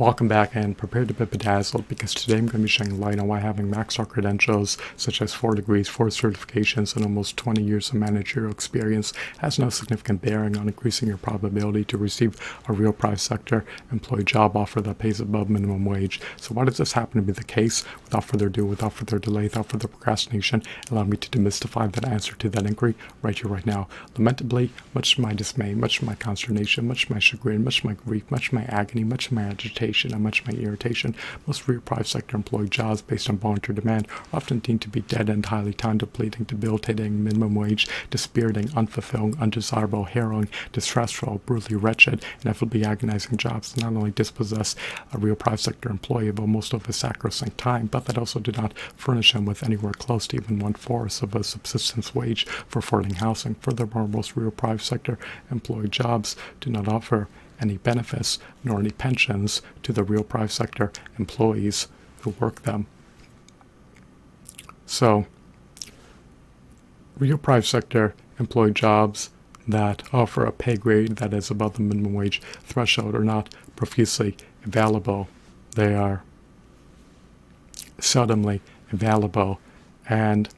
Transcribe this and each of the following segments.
Welcome back and prepare to be bedazzled because today I'm going to be shedding light on why having maxed out credentials such as 4 degrees, 4 certifications, and almost 20 years of managerial experience has no significant bearing on increasing your probability to receive a real private sector employee job offer that pays above minimum wage. So why does this happen to be the case? Without further ado, without further delay, without further procrastination, allow me to demystify that answer to that inquiry right here, right now. Lamentably, much to my dismay, much to my consternation, much to my chagrin, much to my grief, much to my agony, much to my agitation, and much of my irritation, most real private sector employee jobs based on voluntary demand are often deemed to be dead-end, highly time-depleting, debilitating, minimum wage, dispiriting, unfulfilling, undesirable, harrowing, distressful, brutally wretched, inevitably agonizing jobs that not only dispossess a real private sector employee of most of his sacrosanct time, but that also do not furnish him with anywhere close to even 1/4 of a subsistence wage for affording housing. Furthermore, most real private sector employee jobs do not offer any benefits nor any pensions to the real private sector employees who work them. So, real private sector employee jobs that offer a pay grade that is above the minimum wage threshold are not profusely available. They are seldomly available, and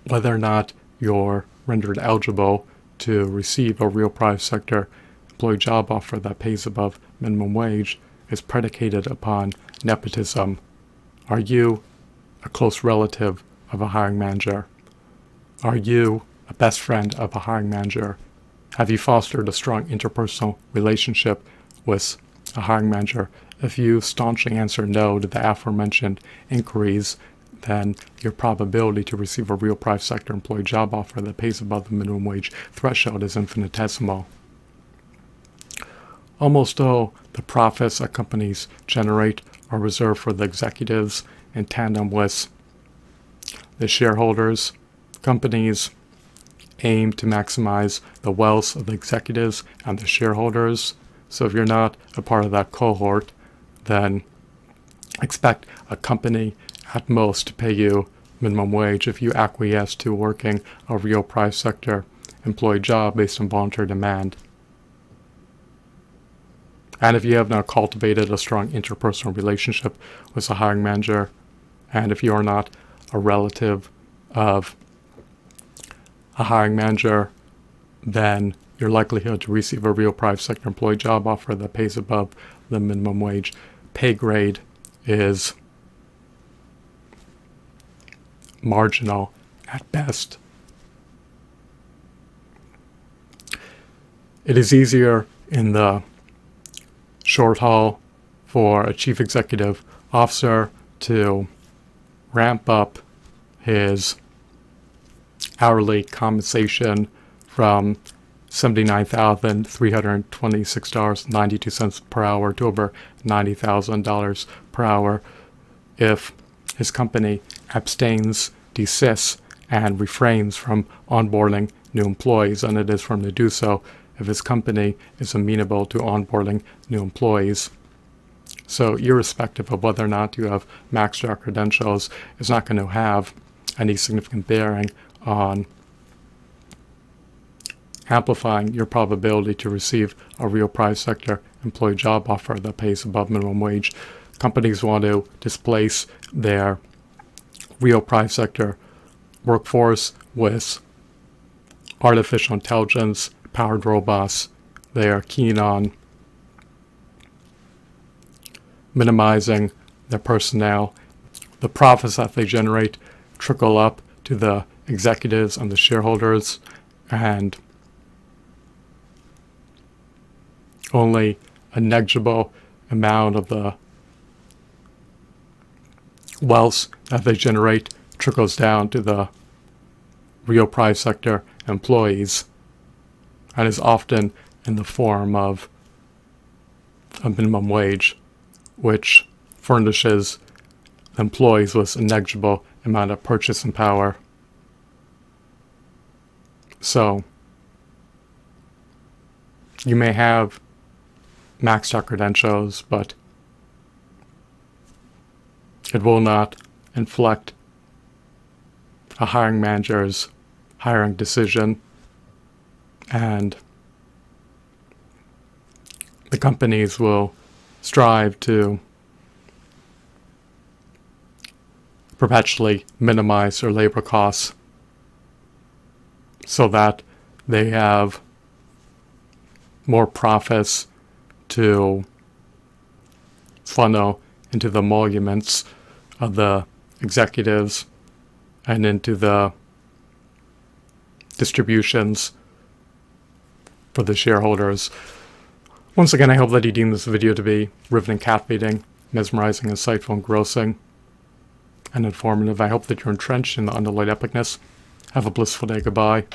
whether or not you're rendered eligible to receive a real private sector employee job offer that pays above minimum wage is predicated upon nepotism. Are you a close relative of a hiring manager? Are you a best friend of a hiring manager? Have you fostered a strong interpersonal relationship with a hiring manager? If you staunchly answer no to the aforementioned inquiries, then your probability to receive a real private sector employee job offer that pays above the minimum wage threshold is infinitesimal. Almost all the profits that companies generate are reserved for the executives in tandem with the shareholders. Companies aim to maximize the wealth of the executives and the shareholders. So if you're not a part of that cohort, then expect a company at most to pay you minimum wage if you acquiesce to working a real private sector employee job based on voluntary demand. And if you have not cultivated a strong interpersonal relationship with a hiring manager, and if you are not a relative of a hiring manager, then your likelihood to receive a real private sector employee job offer that pays above the minimum wage pay grade is marginal at best. It is easier in the short haul for a chief executive officer to ramp up his hourly compensation from $79,326.92 per hour to over $90,000 per hour if his company abstains, desists, and refrains from onboarding new employees, and it is for him to do so if his company is amenable to onboarding new employees. So irrespective of whether or not you have maxed out credentials, it's not going to have any significant bearing on amplifying your probability to receive a real private sector employee job offer that pays above minimum wage. Companies want to displace their real private sector workforce with artificial intelligence powered robots. They are keen on minimizing their personnel. The profits that they generate trickle up to the executives and the shareholders, and only a negligible amount of the wealth that they generate trickles down to the real private sector employees, and is often in the form of a minimum wage, which furnishes employees with a negligible amount of purchasing power. So you may have maxed out credentials, but it will not inflect a hiring manager's hiring decision, and the companies will strive to perpetually minimize their labor costs so that they have more profits to funnel into the emoluments of the executives and into the distributions for the shareholders. Once again, I hope that you deem this video to be riveting, captivating, mesmerizing, insightful, engrossing, and informative. I hope that you're entrenched in the underlying epicness. Have a blissful day. Goodbye.